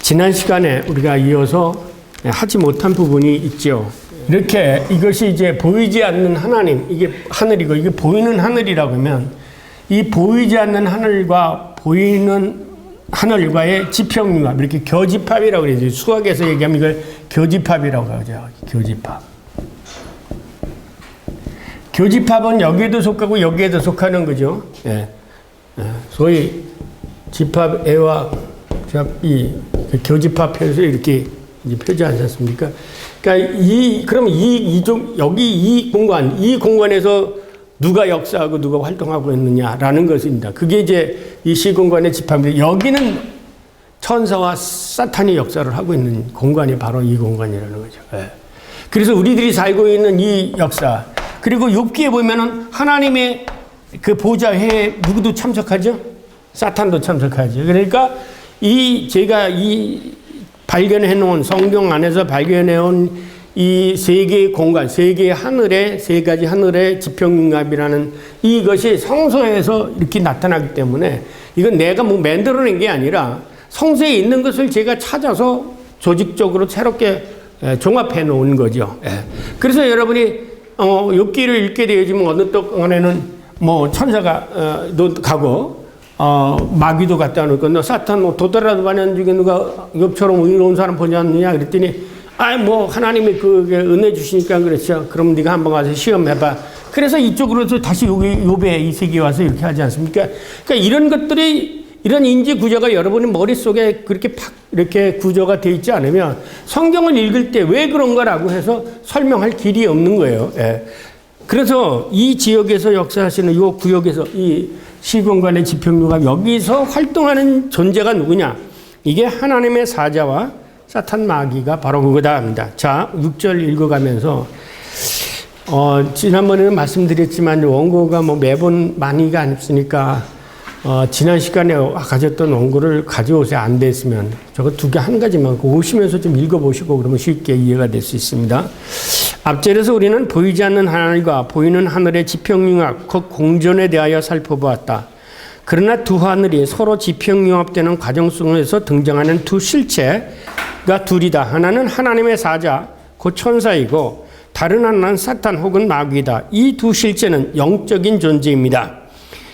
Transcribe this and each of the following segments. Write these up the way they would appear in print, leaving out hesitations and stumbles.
지난 시간에 우리가 이어서 하지 못한 부분이 있죠. 이렇게 이것이 이제 보이지 않는 하나님, 이게 하늘이고 이게 보이는 하늘이라고 하면 이 보이지 않는 하늘과 보이는 하늘과의 지평융합, 이렇게 교집합이라고 그러죠. 수학에서 얘기하면 이걸 교집합이라고 하죠. 교집합. 교집합은 여기에도 속하고 여기에도 속하는 거죠. 예. 소위 집합애와 이 교집합해서 이렇게 이제 표지하지 않습니까? 그러니까 여기 이 공간에서 누가 역사하고 누가 활동하고 있느냐라는 것입니다. 그게 이제 이 시공간의 집합인데, 여기는 천사와 사탄이 역사를 하고 있는 공간이 바로 이 공간이라는 거죠. 예. 그래서 우리들이 살고 있는 이 역사, 그리고 욥기에 보면은 하나님의 그 보좌회에 누구도 참석하죠? 사탄도 참석하죠. 그러니까 제가 발견해 놓은 성경 안에서 발견해 온 이 세 개의 공간, 세 개의 하늘의, 세 가지 하늘의 지평융합이라는 이것이 성서에서 이렇게 나타나기 때문에 이건 내가 뭐 만들어낸 게 아니라 성서에 있는 것을 제가 찾아서 조직적으로 새롭게 종합해 놓은 거죠. 그래서 여러분이 욥기를 읽게 되어지면 어느 동안에는 뭐 천사가 가고 마귀도 갖다 놓고, 너 사탄 도더라도 반연 중에 누가 욥처럼 의로운 사람 보지 않느냐 그랬더니, 뭐 하나님이 그게 은혜 주시니까 그렇죠. 그럼 네가 한번 가서 시험해봐. 그래서 이쪽으로서 다시 욥의 이 세계에 와서 이렇게 하지 않습니까? 그러니까 이런 것들이, 이런 인지 구조가 여러분의 머릿속에 그렇게 이렇게 구조가 되어 있지 않으면 성경을 읽을 때 왜 그런가라고 해서 설명할 길이 없는 거예요. 예. 그래서 이 지역에서 역사하시는 이 구역에서 이 시공간의 지평융합, 여기서 활동하는 존재가 누구냐? 이게 하나님의 사자와 사탄 마귀가 바로 그거다 합니다. 자, 6절 읽어가면서 지난번에는 말씀드렸지만 원고가 뭐 매번 많이가 없으니까 지난 시간에 가졌던 원고를 가져오세요. 안 됐으면 저거 두 개 한 가지만 오시면서 좀 읽어보시고 그러면 쉽게 이해가 될 수 있습니다. 앞절에서 우리는 보이지 않는 하늘과 보이는 하늘의 지평융합, 곧 공존에 대하여 살펴보았다. 그러나 두 하늘이 서로 지평융합되는 과정 속에서 등장하는 두 실체가 둘이다. 하나는 하나님의 사자, 곧 천사이고 다른 하나는 사탄 혹은 마귀이다. 이 두 실체는 영적인 존재입니다.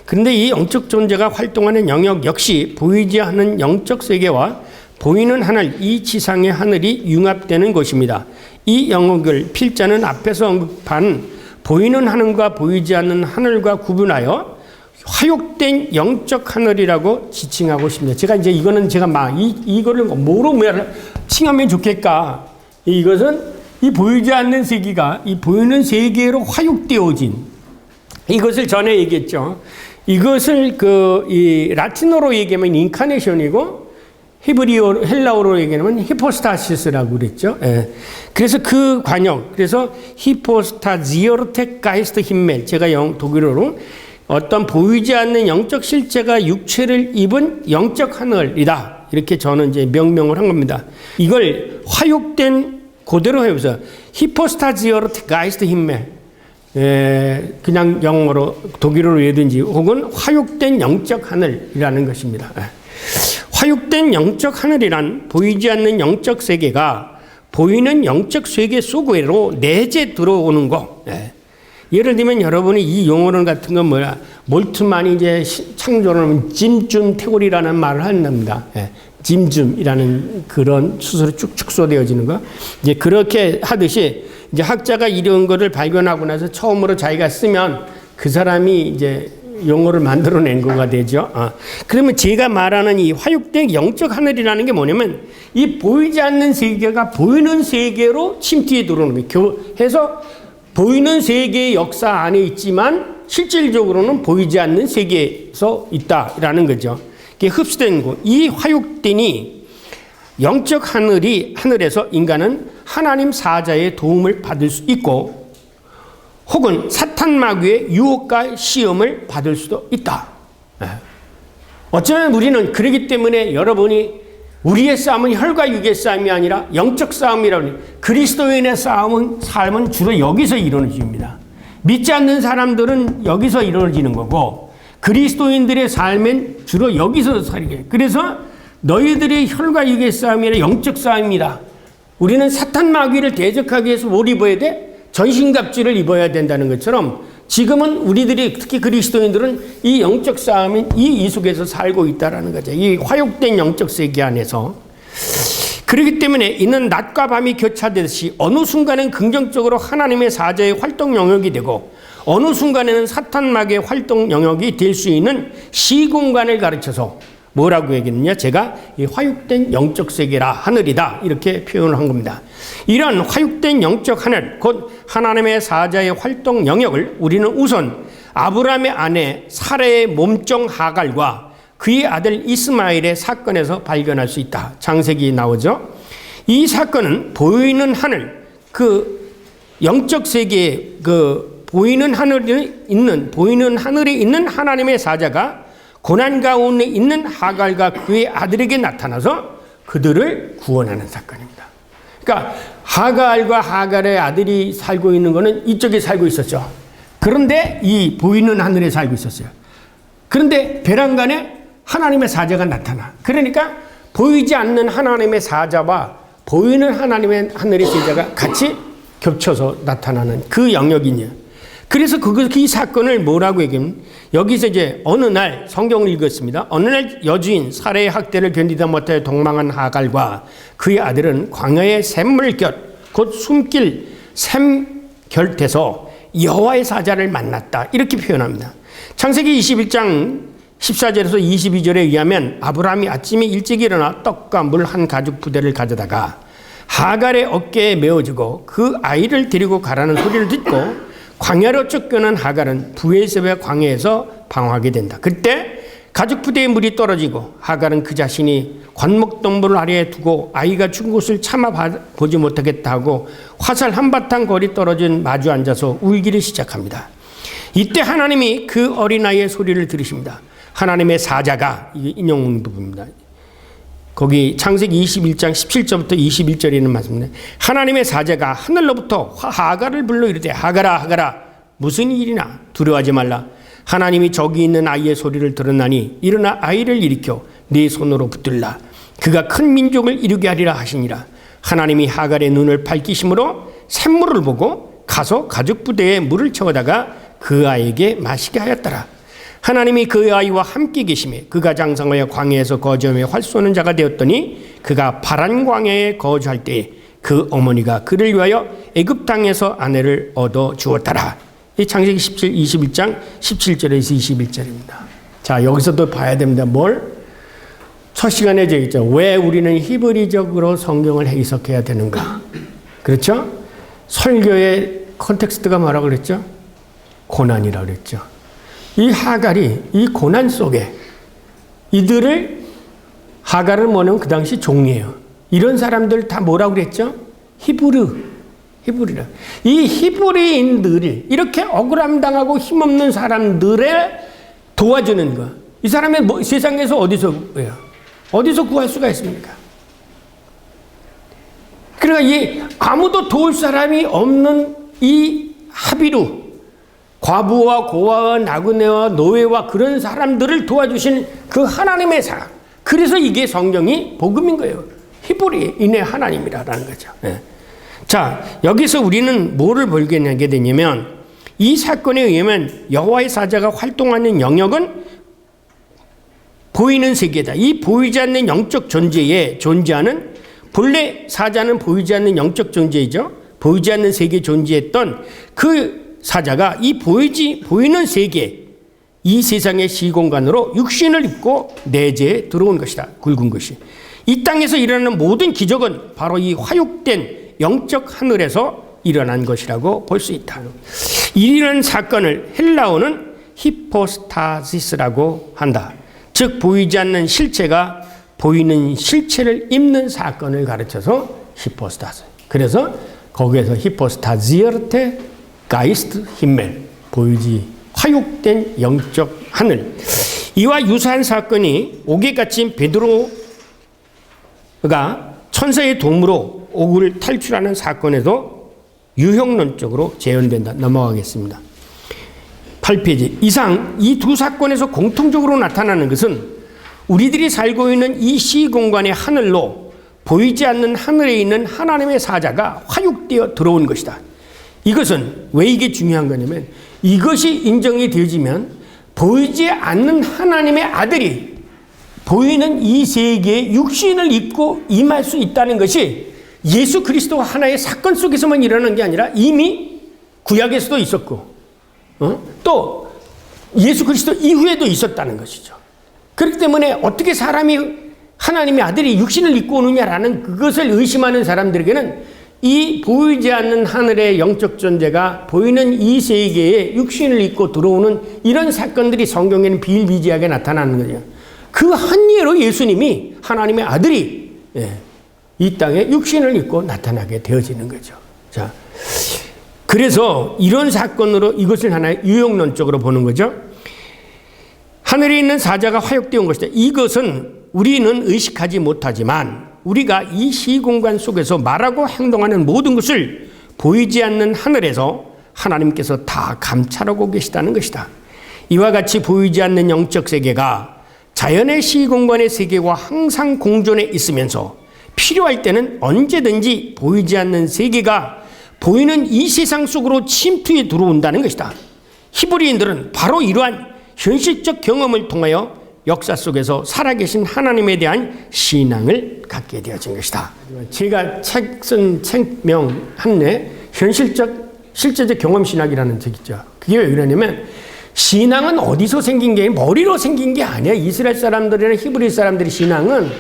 그런데 이 영적 존재가 활동하는 영역 역시 보이지 않는 영적 세계와 보이는 하늘, 이 지상의 하늘이 융합되는 것입니다. 이 영역을 필자는 앞에서 언급한 보이는 하늘과 보이지 않는 하늘과 구분하여 화욕된 영적 하늘이라고 지칭하고 있습니다. 제가 이제 이거는 제가 이거를 뭐로 칭하면 좋겠까? 이것은 이 보이지 않는 세계가 이 보이는 세계로 화욕되어진, 이것을 전에 얘기했죠. 이것을 이 라틴어로 얘기하면 인카네이션이고 헬라어로 얘기하면 히포스타시스라고 그랬죠. 예. 그래서 그 관용, 그래서 히포스타지어르테 가이스트 힘멜, 제가 독일어로 어떤 보이지 않는 영적 실체가 육체를 입은 영적 하늘이다. 이렇게 저는 이제 명명을 한 겁니다. 이걸 화욕된 그대로 해서 히포스타지어르테 가이스트 힘멜, 그냥 영어로 독일어로 얘든지 혹은 화욕된 영적 하늘이라는 것입니다. 화욕된 영적 하늘이란 보이지 않는 영적 세계가 보이는 영적 세계 속으로 내재 들어오는 것. 예를 들면 여러분이 이 용어론 같은 건 뭐야? 몰트만이 이제 창조를 짐줌 테오리라는 말을 한답니다. 짐줌이라는 그런 수술이 쭉 축소되어지는 거. 이제 그렇게 하듯이 이제 학자가 이런 거를 발견하고 나서 처음으로 자기가 쓰면 그 사람이 이제 용어를 만들어낸 거가 되죠. 그러면 제가 말하는 이 화욕된 영적 하늘이라는 게 뭐냐면 이 보이지 않는 세계가 보이는 세계로 침투해 들어오는 거예요. 해서 보이는 세계의 역사 안에 있지만 실질적으로는 보이지 않는 세계에서 있다라는 거죠. 이게 흡수된 거. 이 화욕된이 영적 하늘에서 인간은 하나님 사자의 도움을 받을 수 있고 혹은 사탄 마귀의 유혹과 시험을 받을 수도 있다. 어쩌면 우리는 그러기 때문에 여러분이 우리의 싸움은 혈과 육의 싸움이 아니라 영적 싸움이라고 해요. 그리스도인의 삶은 주로 여기서 이루어집니다. 믿지 않는 사람들은 여기서 이루어지는 거고 그리스도인들의 삶은 주로 여기서 살게. 그래서 너희들의 혈과 육의 싸움이 아니라 영적 싸움이다. 우리는 사탄 마귀를 대적하기 위해서 뭘 입어야 돼? 전신갑주를 입어야 된다는 것처럼 지금은 우리들이 특히 그리스도인들은 이 영적 싸움인 이 속에서 살고 있다는 거죠. 이 화욕된 영적 세계 안에서. 그렇기 때문에 이는 낮과 밤이 교차되듯이 어느 순간은 긍정적으로 하나님의 사자의 활동 영역이 되고 어느 순간에는 사탄 마귀의 활동 영역이 될 수 있는 시공간을 가르쳐서 뭐라고 얘기했느냐? 제가 이 화육된 영적 세계라 하늘이다 이렇게 표현을 한 겁니다. 이런 화육된 영적 하늘 곧 하나님의 사자의 활동 영역을 우리는 우선 아브라함의 아내 사라의 몸종 하갈과 그의 아들 이스마엘의 사건에서 발견할 수 있다. 창세기 나오죠. 이 사건은 보이는 하늘, 그 영적 세계에 그 보이는 하늘에 있는 하나님의 사자가 고난 가운데 있는 하갈과 그의 아들에게 나타나서 그들을 구원하는 사건입니다. 그러니까 하갈과 하갈의 아들이 살고 있는 것은 이쪽에 살고 있었죠. 그런데 이 보이는 하늘에 살고 있었어요. 그런데 베란간에 하나님의 사자가 나타나. 그러니까 보이지 않는 하나님의 사자와 보이는 하나님의 하늘의 사자가 같이 겹쳐서 나타나는 그 영역이냐. 그래서 이 사건을 뭐라고 얘기하면 여기서 이제 어느 날 성경을 읽었습니다. 어느 날 여주인 사라의 학대를 견디다 못해 도망한 하갈과 그의 아들은 광야의 샘물곁 곧 숨길 샘결에서 여호와의 사자를 만났다. 이렇게 표현합니다. 창세기 21장 14절에서 22절에 의하면 아브라함이 아침에 일찍 일어나 떡과 물 한 가죽 부대를 가져다가 하갈의 어깨에 메어주고 그 아이를 데리고 가라는 소리를 듣고 광야로 쫓겨난 하갈은 브에셀의 광야에서 방황하게 된다. 그때 가죽 부대에 물이 떨어지고 하갈은 그 자신이 관목동굴을 아래에 두고 아이가 죽은 것을 참아 보지 못하겠다 하고 화살 한바탕 거리 떨어진 마주 앉아서 울기를 시작합니다. 이때 하나님이 그 어린아이의 소리를 들으십니다. 하나님의 사자가, 이게 인용 부분입니다. 거기 창세기 21장 17절부터 21절에 있는 말씀인데 하나님의 사자가 하늘로부터 하갈을 불러 이르되 하갈아 하갈아 무슨 일이나 두려워하지 말라. 하나님이 저기 있는 아이의 소리를 들었나니 일어나 아이를 일으켜 네 손으로 붙들라. 그가 큰 민족을 이루게 하리라 하시니라. 하나님이 하갈의 눈을 밝히심으로 샘물을 보고 가서 가죽 부대에 물을 채워다가 그 아이에게 마시게 하였더라. 하나님이 그 아이와 함께 계심에 그가 장성하여 광야에서 거주하며 활 쏘는 자가 되었더니 그가 파란 광야에 거주할 때에 그 어머니가 그를 위하여 애굽 땅에서 아내를 얻어 주었더라. 이 창세기 21장 17절에서 21절입니다. 자, 여기서도 봐야 됩니다. 뭘? 첫 시간에 얘기했죠. 왜 우리는 히브리적으로 성경을 해석해야 되는가? 그렇죠? 설교의 컨텍스트가 뭐라고 그랬죠? 고난이라고 그랬죠. 이 하갈이 이 고난 속에 이들을 하갈을 뭐냐면 그 당시 종이에요. 이런 사람들 다 뭐라고 그랬죠? 히브리라. 이 히브리인들이 이렇게 억울함 당하고 힘없는 사람들을 도와주는 거. 이 사람의 세상에서 어디서 구할 수가 있습니까? 그러니까 아무도 도울 사람이 없는 이 하비루 과부와 고아와 나그네와 노예와 그런 사람들을 도와주신 그 하나님의 사랑. 그래서 이게 성경이 복음인 거예요. 히브리인의 하나님이라는 거죠. 네. 자, 여기서 우리는 뭐를 보게 되냐면 이 사건에 의하면 여호와의 사자가 활동하는 영역은 보이는 세계다. 이 보이지 않는 영적 존재에 존재하는 본래 사자는 보이지 않는 영적 존재이죠. 보이지 않는 세계에 존재했던 그 사자가 이 보이는 세계, 이 세상의 시공간으로 육신을 입고 내재에 들어온 것이다. 굵은 것이. 이 땅에서 일어나는 모든 기적은 바로 이 화육된 영적 하늘에서 일어난 것이라고 볼 수 있다. 이런 사건을 헬라어는 히포스타시스라고 한다. 즉 보이지 않는 실체가 보이는 실체를 입는 사건을 가르쳐서 히포스타스. 그래서 거기에서 히포스타지어테 가이스트 힘멜, 보이지 화육된 영적 하늘. 이와 유사한 사건이 옥에 갇힌 베드로가 천사의 도움으로 옥을 탈출하는 사건에도 유형론적으로 재현된다. 넘어가겠습니다. 8페이지 이상 이 두 사건에서 공통적으로 나타나는 것은 우리들이 살고 있는 이 시공간의 하늘로 보이지 않는 하늘에 있는 하나님의 사자가 화육되어 들어온 것이다. 이것은 왜 이게 중요한 거냐면 이것이 인정이 되어지면 보이지 않는 하나님의 아들이 보이는 이 세계에 육신을 입고 임할 수 있다는 것이 예수 그리스도 하나의 사건 속에서만 일어나는 게 아니라 이미 구약에서도 있었고 또 예수 그리스도 이후에도 있었다는 것이죠. 그렇기 때문에 어떻게 사람이 하나님의 아들이 육신을 입고 오느냐라는 그것을 의심하는 사람들에게는 이 보이지 않는 하늘의 영적 존재가 보이는 이 세계에 육신을 입고 들어오는 이런 사건들이 성경에는 비일비재하게 나타나는 거죠. 그 한 예로 예수님이 하나님의 아들이 이 땅에 육신을 입고 나타나게 되어지는 거죠. 자, 그래서 이런 사건으로 이것을 하나의 유형론적으로 보는 거죠. 하늘에 있는 사자가 화육되어 온 것이다. 이것은 우리는 의식하지 못하지만 우리가 이 시공간 속에서 말하고 행동하는 모든 것을 보이지 않는 하늘에서 하나님께서 다 감찰하고 계시다는 것이다. 이와 같이 보이지 않는 영적 세계가 자연의 시공간의 세계와 항상 공존해 있으면서 필요할 때는 언제든지 보이지 않는 세계가 보이는 이 세상 속으로 침투해 들어온다는 것이다. 히브리인들은 바로 이러한 현실적 경험을 통하여 역사 속에서 살아계신 하나님에 대한 신앙을 갖게 되어진 것이다. 제가 쓴 책명 한내 실제적 경험신학이라는 책 있죠. 그게 왜 그러냐면 신앙은 어디서 생긴 게 머리로 생긴 게 아니야. 이스라엘 사람들이나 히브리 사람들의 신앙은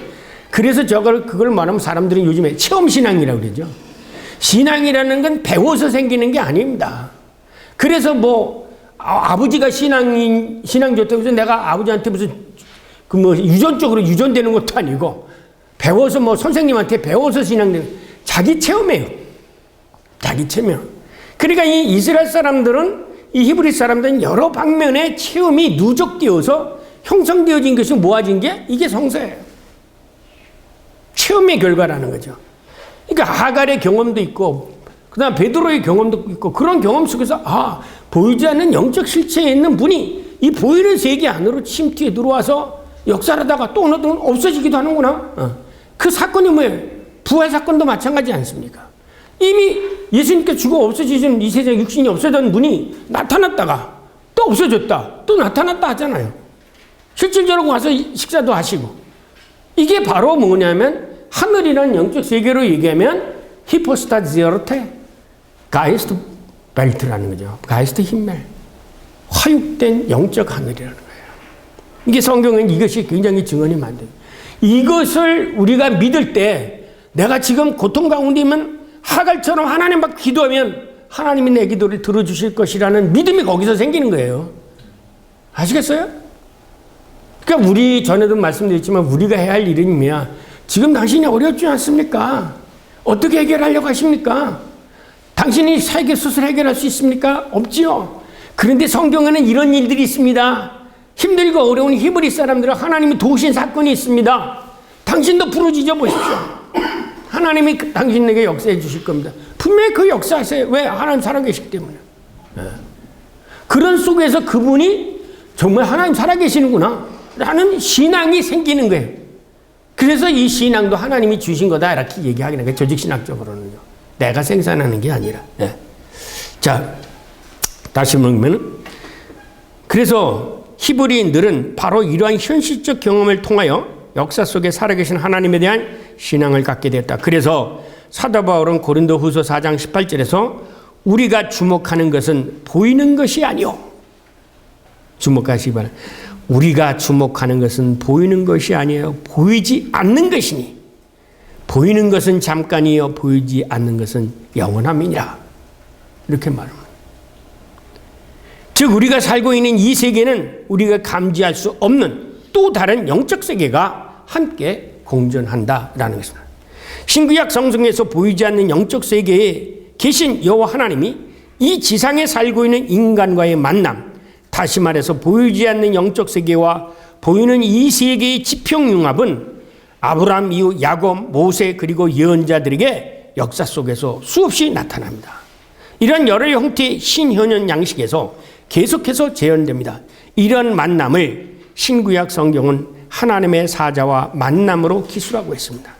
그래서 그걸 말하면 사람들은 요즘에 체험신앙이라고 그러죠. 신앙이라는 건 배워서 생기는 게 아닙니다. 그래서 아버지가 신앙 좋다고 해서 내가 아버지한테 무슨 유전적으로 유전되는 것도 아니고 배워서 선생님한테 배워서 신앙되는 자기 체험이에요. 자기 체험. 그러니까 이 이스라엘 사람들은 이 히브리 사람들은 여러 방면의 체험이 누적되어서 형성되어진 것이 모아진 게 이게 성서예요. 체험의 결과라는 거죠. 그러니까 하갈의 경험도 있고 그다음 베드로의 경험도 있고 그런 경험 속에서 보이지 않는 영적 실체에 있는 분이 이 보이는 세계 안으로 침투해 들어와서 역사를 하다가 또 어느 날 없어지기도 하는구나. 그 사건이 뭐예요? 부활 사건도 마찬가지 않습니까? 이미 예수님께서 죽어 없어지신 이 세상에 육신이 없어졌던 분이 나타났다가 또 없어졌다 또 나타났다 하잖아요. 실질적으로 와서 식사도 하시고 이게 바로 뭐냐면 하늘이라는 영적 세계로 얘기하면 히포스타지어르테 가이스트 벨트라는 거죠. 가이스트 힘멜 화육된 영적 하늘이라는 거예요. 이게 성경은 이것이 굉장히 증언이 많대요. 이것을 우리가 믿을 때 내가 지금 고통 가운데 있면 하갈처럼 하나님 앞 기도하면 하나님이 내 기도를 들어주실 것이라는 믿음이 거기서 생기는 거예요. 아시겠어요? 그러니까 우리 전에도 말씀드렸지만 우리가 해야 할 일은 뭐야? 지금 당신이 어렵지 않습니까? 어떻게 해결하려고 하십니까? 당신이 사역의 수술 해결할 수 있습니까? 없지요. 그런데 성경에는 이런 일들이 있습니다. 힘들고 어려운 히브리 사람들은 하나님이 도우신 사건이 있습니다. 당신도 부르짖어 보십시오. 하나님이 당신에게 역사해 주실 겁니다. 분명히 그 역사하세요. 왜? 하나님 살아계시기 때문에. 그런 속에서 그분이 정말 하나님 살아계시는구나 라는 신앙이 생기는 거예요. 그래서 이 신앙도 하나님이 주신 거다 이렇게 얘기하긴 해요. 조직신학적으로는요. 내가 생산하는 게 아니라. 자, 다시 보면 그래서 히브리인들은 바로 이러한 현실적 경험을 통하여 역사 속에 살아계신 하나님에 대한 신앙을 갖게 됐다. 그래서 사도 바울은 고린도후서 4장 18절에서 우리가 주목하는 것은 보이는 것이 아니요. 주목하시기 바랍니다. 우리가 주목하는 것은 보이는 것이 아니에요. 보이지 않는 것이니. 보이는 것은 잠깐이요. 보이지 않는 것은 영원함이니라. 이렇게 말합니다. 즉 우리가 살고 있는 이 세계는 우리가 감지할 수 없는 또 다른 영적 세계가 함께 공존한다라는 것입니다. 신구약 성경에서 보이지 않는 영적 세계에 계신 여호와 하나님이 이 지상에 살고 있는 인간과의 만남, 다시 말해서 보이지 않는 영적 세계와 보이는 이 세계의 지평융합은 아브라함 이후 야곱, 모세 그리고 예언자들에게 역사 속에서 수없이 나타납니다. 이런 여러 형태의 신현현 양식에서 계속해서 재현됩니다. 이런 만남을 신구약 성경은 하나님의 사자와 만남으로 기술하고 있습니다.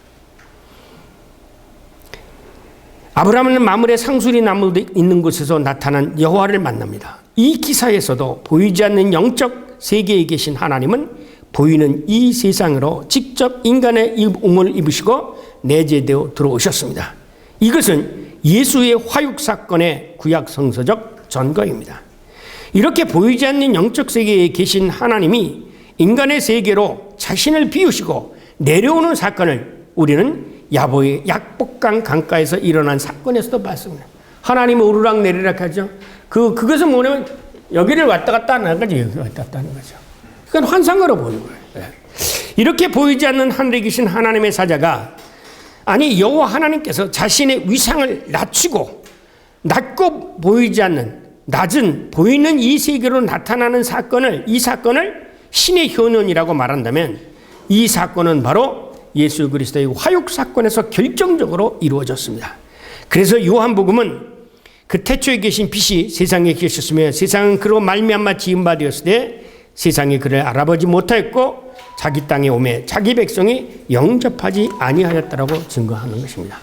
아브라함은 마물의 상수리 나무도 있는 곳에서 나타난 여호와를 만납니다. 이 기사에서도 보이지 않는 영적 세계에 계신 하나님은 보이는 이 세상으로 직접 인간의 몸을 입으시고 내재되어 들어오셨습니다. 이것은 예수의 화육 사건의 구약 성서적 전거입니다. 이렇게 보이지 않는 영적 세계에 계신 하나님이 인간의 세계로 자신을 비우시고 내려오는 사건을 우리는 야보의 약복강 강가에서 일어난 사건에서도 봤습니다. 하나님은 오르락 내리락 하죠. 그것은 뭐냐면 여기를 왔다 갔다 하는 거지, 여기 왔다 갔다 하는 거죠. 그건 환상으로 보는 거예요. 이렇게 보이지 않는 하늘에 계신 하나님의 사자가, 아니 여호와 하나님께서 자신의 위상을 낮추고 낮고 보이지 않는 낮은 보이는 이 세계로 나타나는 사건을, 이 사건을 신의 현현이라고 말한다면 이 사건은 바로 예수 그리스도의 화육 사건에서 결정적으로 이루어졌습니다. 그래서 요한복음은 그 태초에 계신 빛이 세상에 계셨으며 세상은 그로 말미암아 지은 바 되었을 때 세상이 그를 알아보지 못하였고 자기 땅에 오매 자기 백성이 영접하지 아니하였다라고 증거하는 것입니다.